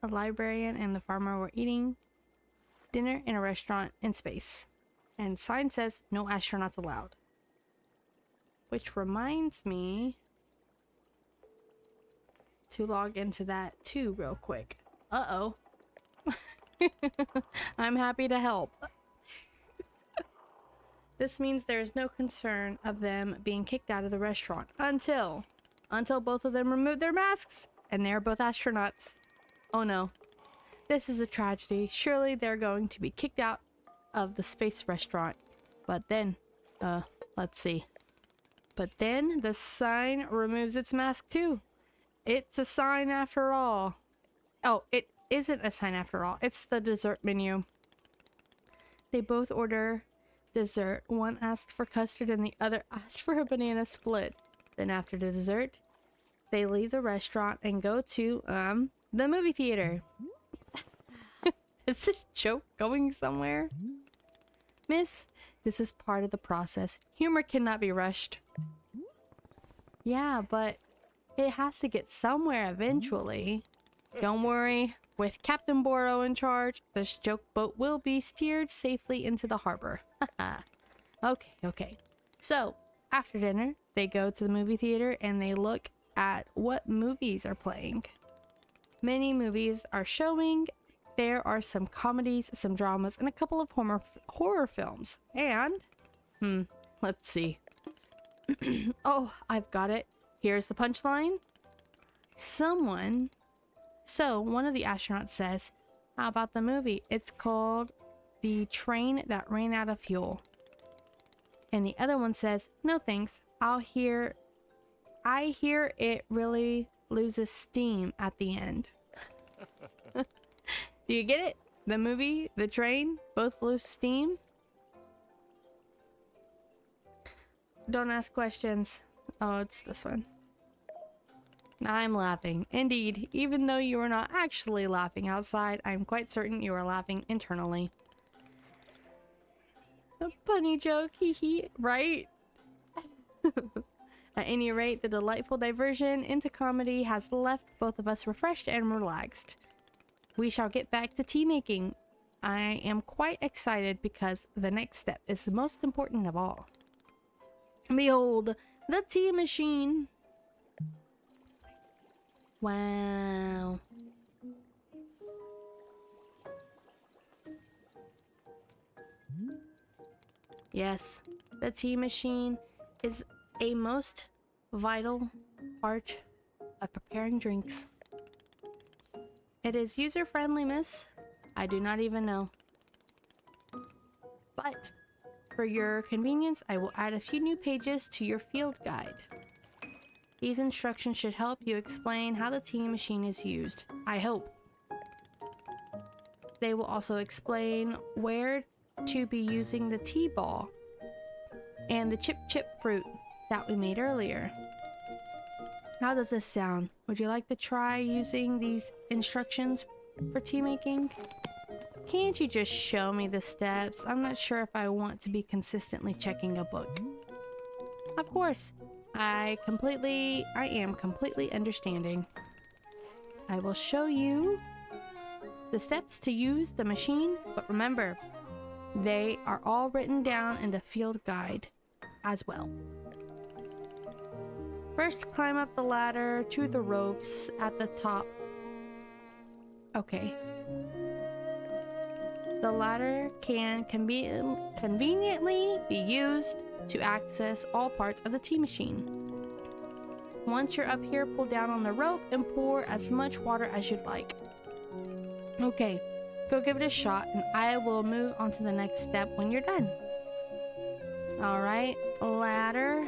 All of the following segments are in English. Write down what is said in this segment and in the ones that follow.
a librarian, and the farmer were eating dinner in a restaurant in space. And sign says, no astronauts allowed. Which reminds me to log into that too real quick. Uh-oh. I'm happy to help. This means there's no concern of them being kicked out of the restaurant until both of them remove their masks and they're both astronauts. Oh no. This is a tragedy. Surely they're going to be kicked out of the space restaurant. But then, let's see. But then the sign removes its mask too. It's a sign after all. Oh, it isn't a sign after all. It's the dessert menu. They both order dessert. One asked for custard and the other asked for a banana split. Then after the dessert, they leave the restaurant and go to, the movie theater. Is this joke going somewhere? Miss, this is part of the process. Humor cannot be rushed. Yeah, but it has to get somewhere eventually. Don't worry. With Captain Boro in charge, this joke boat will be steered safely into the harbor. Okay. So, after dinner, they go to the movie theater and they look at what movies are playing. Many movies are showing. There are some comedies, some dramas, and a couple of horror films. And, let's see. Oh, I've got it. Here's the punchline. So one of the astronauts says, how about the movie? It's called The Train That Ran Out of Fuel. And the other one says, no thanks. I hear it really loses steam at the end. Do you get it? The movie, the train, both lose steam? Don't ask questions. Oh, it's this one. I'm laughing. Indeed, even though you are not actually laughing outside, I'm quite certain you are laughing internally. A funny joke, hee hee, right? At any rate, the delightful diversion into comedy has left both of us refreshed and relaxed. We shall get back to tea making. I am quite excited because the next step is the most important of all. Behold, the tea machine. Wow. Yes, the tea machine is a most vital part of preparing drinks. It is user-friendly, miss. I do not even know. But for your convenience, I will add a few new pages to your field guide. These instructions should help you explain how the tea machine is used. I hope. They will also explain where to be using the tea ball and the chip fruit that we made earlier. How does this sound? Would you like to try using these instructions for tea making? Can't you just show me the steps? I'm not sure if I want to be consistently checking a book. Of course. I am completely understanding. I will show you the steps to use the machine, but remember, they are all written down in the field guide as well. First, climb up the ladder to the ropes at the top. Okay. The ladder can conveniently be used to access all parts of the tea machine. Once you're up here, pull down on the rope and pour as much water as you'd like. Okay, go give it a shot and I will move on to the next step when you're done. Alright, ladder.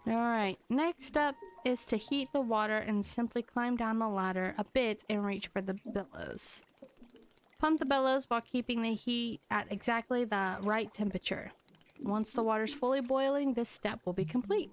Alright, next up is to heat the water and simply climb down the ladder a bit and reach for the bellows. Pump the bellows while keeping the heat at exactly the right temperature. Once the water's fully boiling, this step will be complete.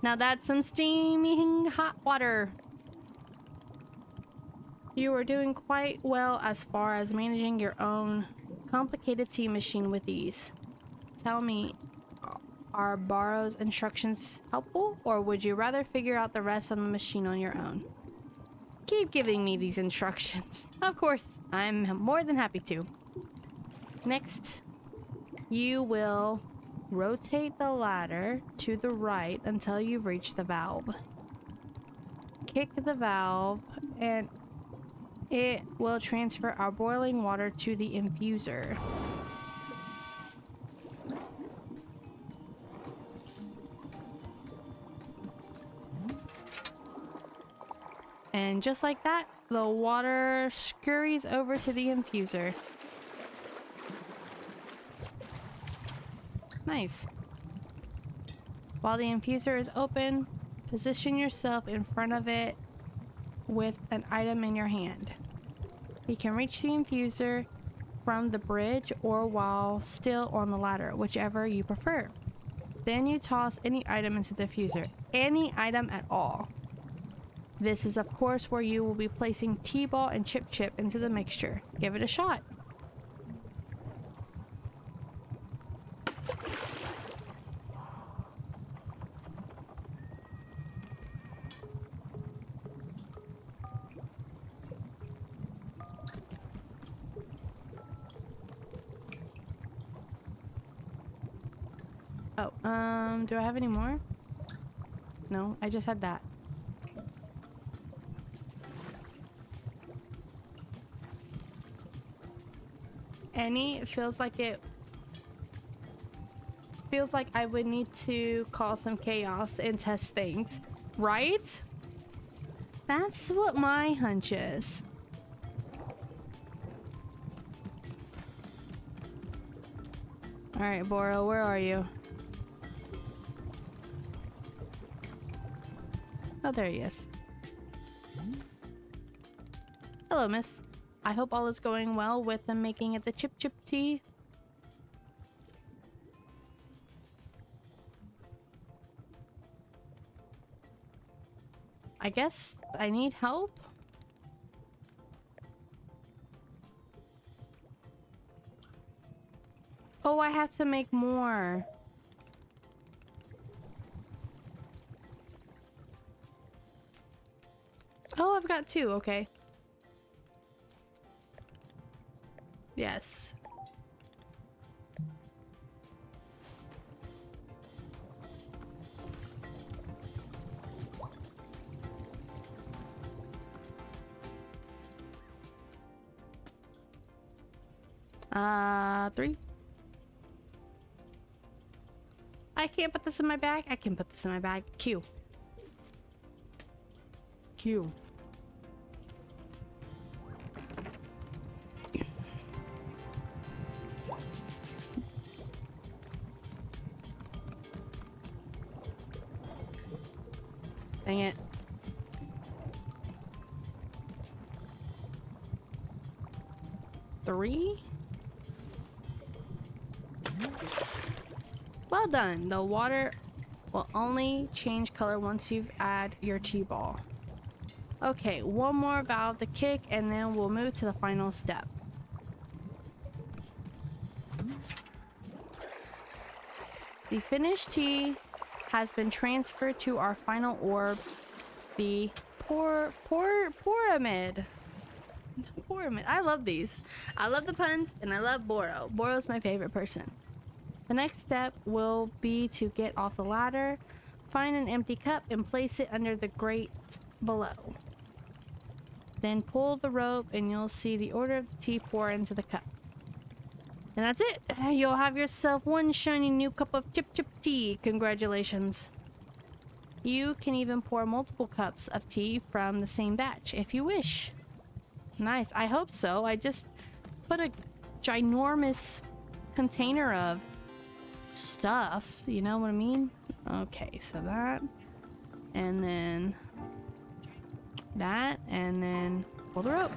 Now that's some steaming hot water. You are doing quite well as far as managing your own complicated tea machine with ease. Tell me, are Borrow's instructions helpful, or would you rather figure out the rest on the machine on your own? Keep giving me these instructions. Of course, I'm more than happy to. Next, you will rotate the ladder to the right until you reach the valve. Kick the valve and it will transfer our boiling water to the infuser. And just like that, the water scurries over to the infuser. Nice. While the infuser is open, position yourself in front of it with an item in your hand. You can reach the infuser from the bridge or while still on the ladder, whichever you prefer. Then you toss any item into the infuser. Any item at all. This is of course where you will be placing T-ball and chip into the mixture. Give it a shot. Oh, do I have any more? No, I just had that. It feels like I would need to cause some chaos and test things, right? That's what my hunch is. All right, Boro, where are you? Oh, there he is. Hello, miss. I hope all is going well with the making of the chip tea. I guess I need help. Oh, I have to make more. Oh, I've got 2, okay. Yes. Three. I can't put this in my bag. I can put this in my bag. Q. Q. Dang it. Three. Well done. The water will only change color once you've added your T-ball. Okay, one more valve to kick and then we'll move to the final step. The finished tea has been transferred to our final orb, the pyramid. Pyramid. I love these. I love the puns and I love Boro. Boro's my favorite person. The next step will be to get off the ladder, find an empty cup and place it under the grate below. Then pull the rope and you'll see the order of the tea pour into the cup. And that's it. You'll have yourself one shiny new cup of chip tea. Congratulations. You can even pour multiple cups of tea from the same batch if you wish. Nice. I hope so. I just put a ginormous container of stuff. You know what I mean? Okay, so that. And then that. And then pull the rope.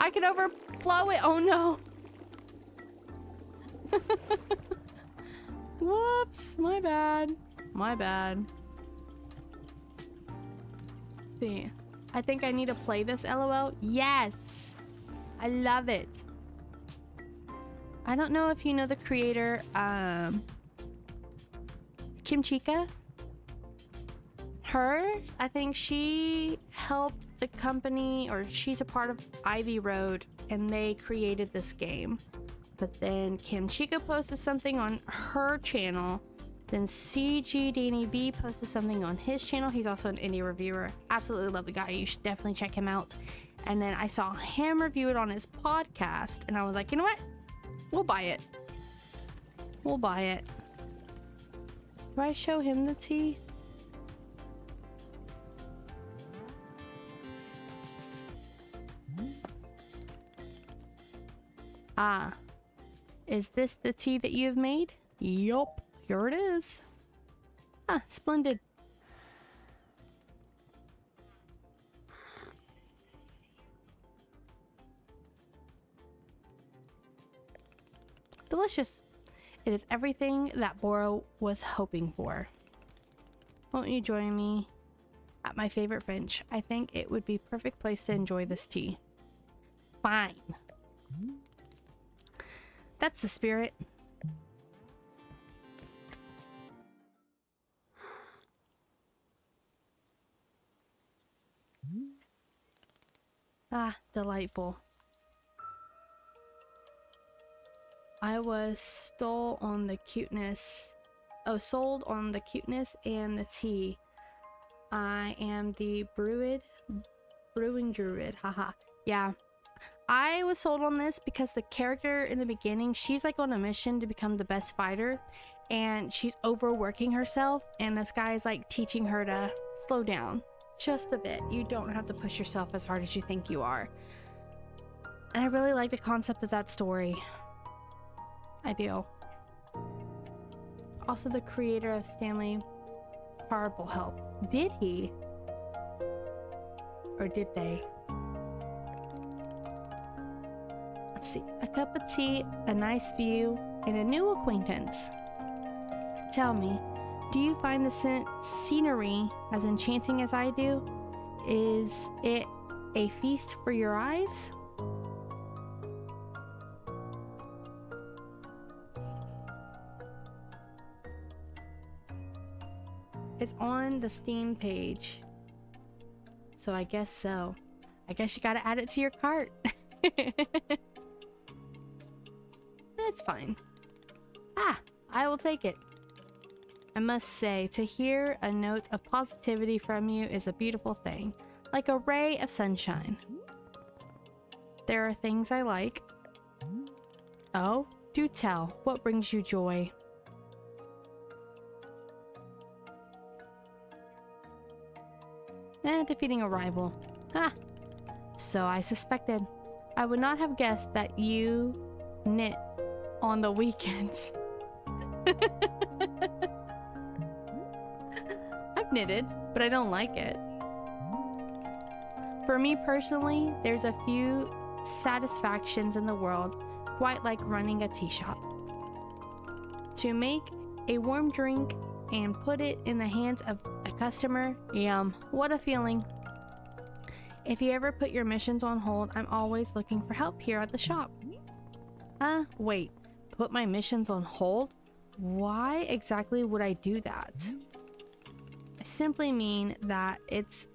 I could overflow it. Oh no. Whoops, my bad. My bad. Let's see. I think I need to play this, LOL. Yes. I love it. I don't know if you know the creator, Kim Chica. I think she helped the company, or she's a part of Ivy Road, and they created this game. But then Kim Chica posted something on her channel. Then CG Danny B posted something on his channel. He's also an indie reviewer. Absolutely love the guy. You should definitely check him out. And then I saw him review it on his podcast, and I was like, you know what? We'll buy it. We'll buy it. Do I show him the tea? Ah, is this the tea that you've made? Yup, here it is. Ah, splendid. Delicious. It is everything that Bora was hoping for. Won't you join me at my favorite bench? I think it would be a perfect place to enjoy this tea. Fine. That's the spirit. Ah, delightful. I was sold on the cuteness and the tea. I am the brewing druid. Haha. Yeah. I was sold on this because the character in the beginning, she's like on a mission to become the best fighter, and she's overworking herself, and this guy is like teaching her to slow down just a bit. You don't have to push yourself as hard as you think you are. And I really like the concept of that story. I do. Also, the creator of Stanley Parable help. Did he? Or did they? Let's see. A cup of tea, a nice view, and a new acquaintance. Tell me, do you find the scenery as enchanting as I do? Is it a feast for your eyes? It's on the Steam page. So I guess so. I guess you gotta add it to your cart. It's fine. Ah, I will take it. I must say, to hear a note of positivity from you is a beautiful thing. Like a ray of sunshine. There are things I like. Oh, do tell. What brings you joy? Defeating a rival. Ah, so I suspected. I would not have guessed that you knit on the weekends. I've knitted, but I don't like it. For me personally, there's a few satisfactions in the world, quite like running a tea shop. To make a warm drink and put it in the hands of a customer, yum, what a feeling. If you ever put your missions on hold, I'm always looking for help here at the shop. Wait, put my missions on hold? Why exactly would I do that? I simply mean that it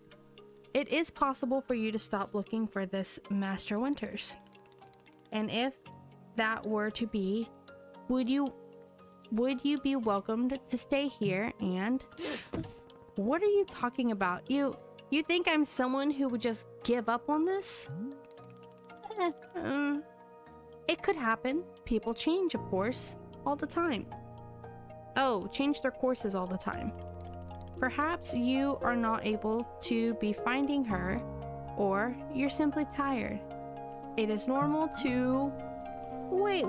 is possible for you to stop looking for this Master Winters. And if that were to be, would you be welcomed to stay here and... What are you talking about? You think I'm someone who would just give up on this? It could happen. People change, of course, all the time. Oh, change their courses all the time. Perhaps you are not able to be finding her, or you're simply tired. It is normal to... Wait,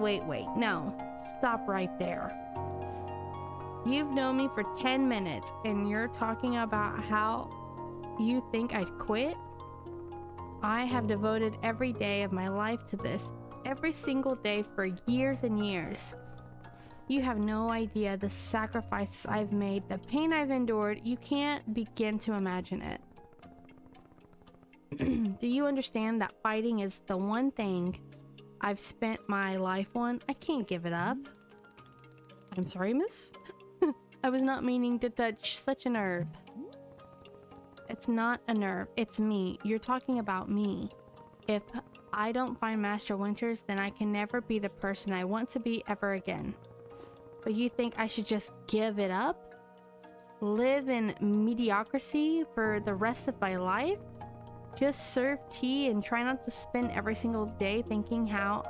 no. Stop right there. You've known me for 10 minutes, and you're talking about how you think I'd quit? I have devoted every day of my life to this, every single day for years and years. You have no idea the sacrifices I've made, the pain I've endured. You can't begin to imagine it. Do you understand that fighting is the one thing I've spent my life on? I can't give it up. I'm sorry, miss. I was not meaning to touch such a nerve. It's not a nerve, it's me. You're talking about me. If I don't find Master Winters, then I can never be the person I want to be ever again. But you think I should just give it up? Live in mediocrity for the rest of my life? Just serve tea and try not to spend every single day thinking how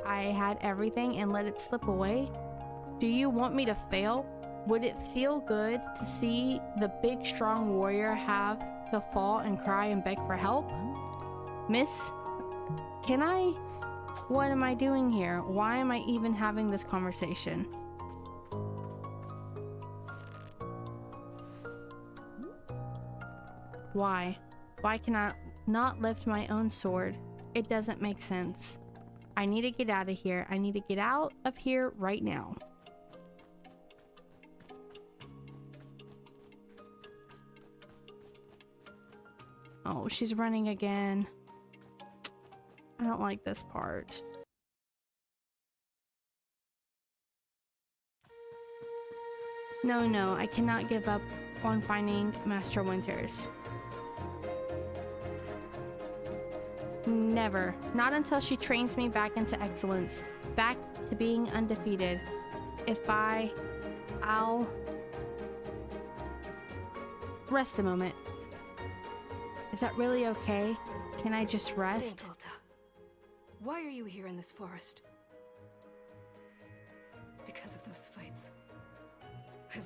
I had everything and let it slip away? Do you want me to fail? Would it feel good to see the big strong warrior have to fall and cry and beg for help? Miss, can I? What am I doing here? Why am I even having this conversation? Why? Why can I not lift my own sword? It doesn't make sense. I need to get out of here. I need to get out of here right now. Oh, she's running again. I don't like this part. No, I cannot give up on finding Master Winters. Never. Not until she trains me back into excellence. Back to being undefeated. I'll... Rest a moment. Is that really okay? Can I just rest? Think, Alta. Why are you here in this forest? Because of those fights. I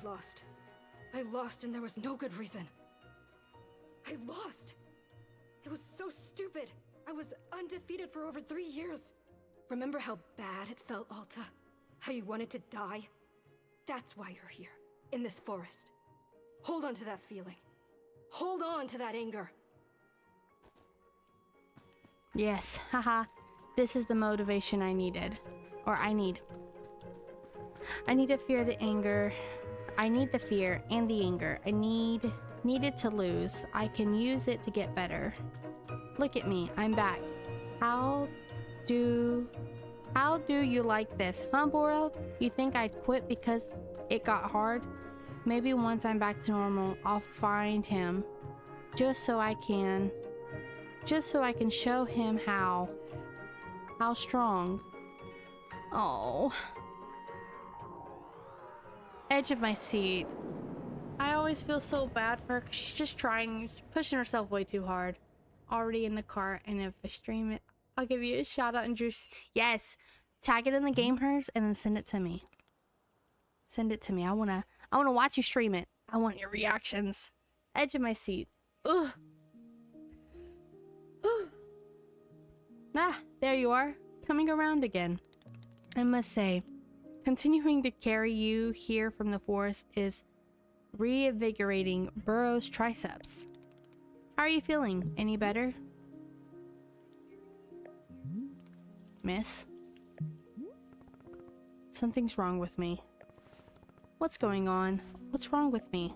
lost and there was no good reason. I lost! It was so stupid! I was undefeated for over 3 years. Remember how bad it felt, Alta? How you wanted to die? That's why you're here, in this forest. Hold on to that feeling. Hold on to that anger. Yes, haha. This is the motivation I needed. Or I need. I need to fear the anger. I need the fear and the anger. I needed to lose. I can use it to get better. Look at me, I'm back. How do you like this, huh, Boro? You think I'd quit because it got hard? Maybe once I'm back to normal, I'll find him. Just so I can show him how strong. Oh. Edge of my seat. I always feel so bad for her because she's just pushing herself way too hard. Already in the car, and if I stream it, I'll give you a shout out and just, yes, tag it in the game hers and then send it to me. Send it to me. I wanna watch you stream it. I want your reactions. Edge of my seat. Ugh. Ah, there you are, coming around again. I must say, continuing to carry you here from the forest is reinvigorating Burrow's triceps. How are you feeling? Any better? Miss? Something's wrong with me. What's going on? What's wrong with me?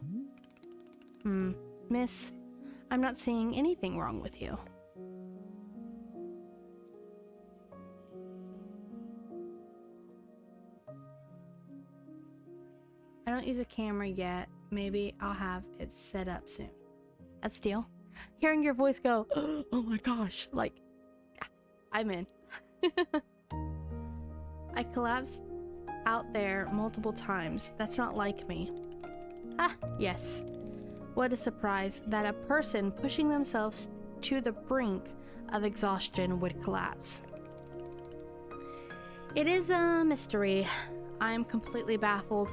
Miss, I'm not seeing anything wrong with you. I don't use a camera yet. Maybe I'll have it set up soon. That's the deal. Hearing your voice go, oh my gosh, like, I'm in. I collapsed out there multiple times. That's not like me. Ah, yes. What a surprise that a person pushing themselves to the brink of exhaustion would collapse. It is a mystery. I'm completely baffled.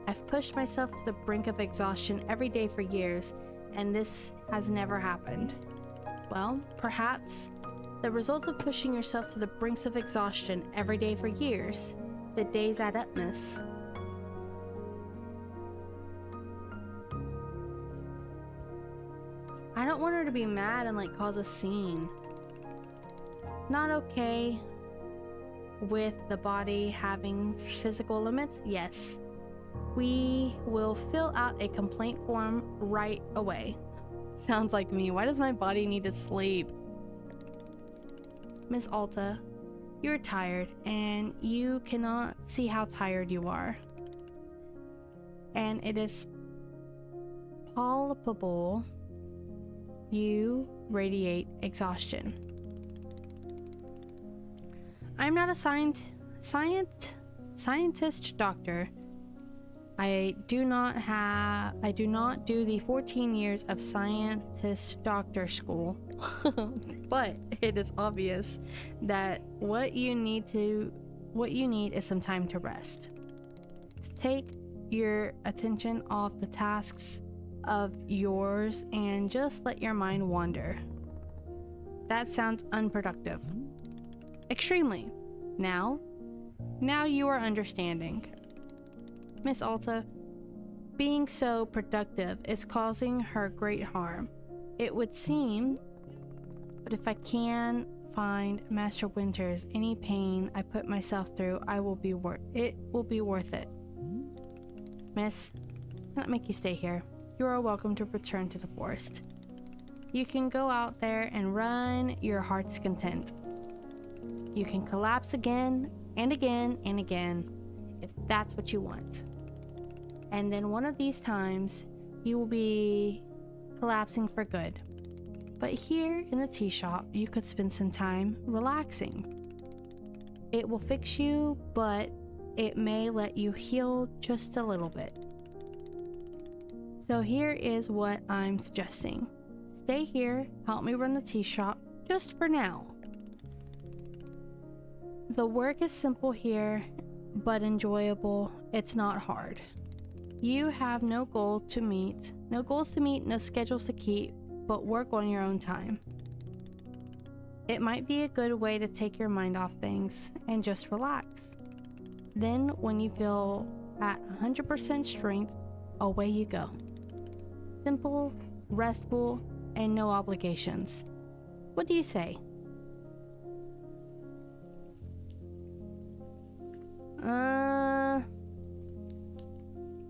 I've pushed myself to the brink of exhaustion every day for years, and this has never happened. Well, perhaps the result of pushing yourself to the brinks of exhaustion every day for years, the days add up, miss. I don't want her to be mad and like cause a scene. Not okay with the body having physical limits? Yes. We will fill out a complaint form right away. Sounds like me. Why does my body need to sleep? Miss Alta, you're tired and you cannot see how tired you are. And it is palpable you radiate exhaustion. I'm not a scientist doctor. I do not do the 14 years of scientist doctor school. But it is obvious that what you need is some time to rest. Take your attention off the tasks of yours and just let your mind wander. That sounds unproductive. Extremely. Now you are understanding. Miss Alta, being so productive is causing her great harm. It would seem, but if I can find Master Winters, any pain I put myself through, it will be worth it. Miss, I cannot make you stay here. You are welcome to return to the forest. You can go out there and run your heart's content. You can collapse again and again and again if that's what you want. And then one of these times, you will be collapsing for good. But here in the tea shop, you could spend some time relaxing. It will fix you, but it may let you heal just a little bit. So here is what I'm suggesting. Stay here, help me run the tea shop, just for now. The work is simple here, but enjoyable. It's not hard. You have no goals to meet, no schedules to keep, but work on your own time. It might be a good way to take your mind off things and just relax. Then when you feel at 100% strength, away you go. Simple, restful, and no obligations. What do you say?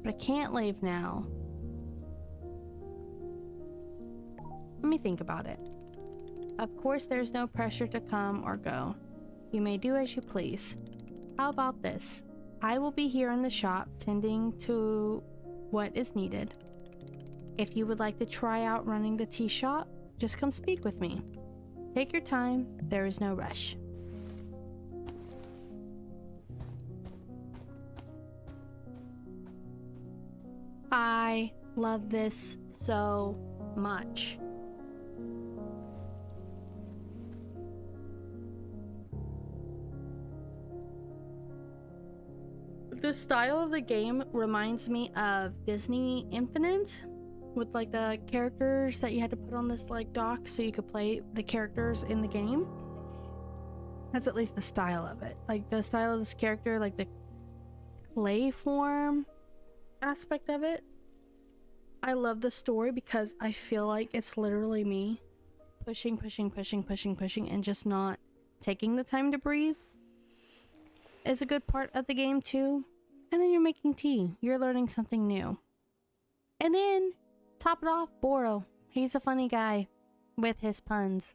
But I can't leave now. Let me think about it. Of course, there's no pressure to come or go. You may do as you please. How about this? I will be here in the shop tending to what is needed. If you would like to try out running the tea shop, just come speak with me. Take your time, there is no rush. I love this so much. The style of the game reminds me of Disney Infinite, with like the characters that you had to put on this like dock so you could play the characters in the game. That's at least the style of it. Like the style of this character, like the clay form aspect of it. I love the story because I feel like it's literally me pushing and just not taking the time to breathe is a good part of the game too. And then you're making tea. You're learning something new. And then top it off, Boro. He's a funny guy with his puns.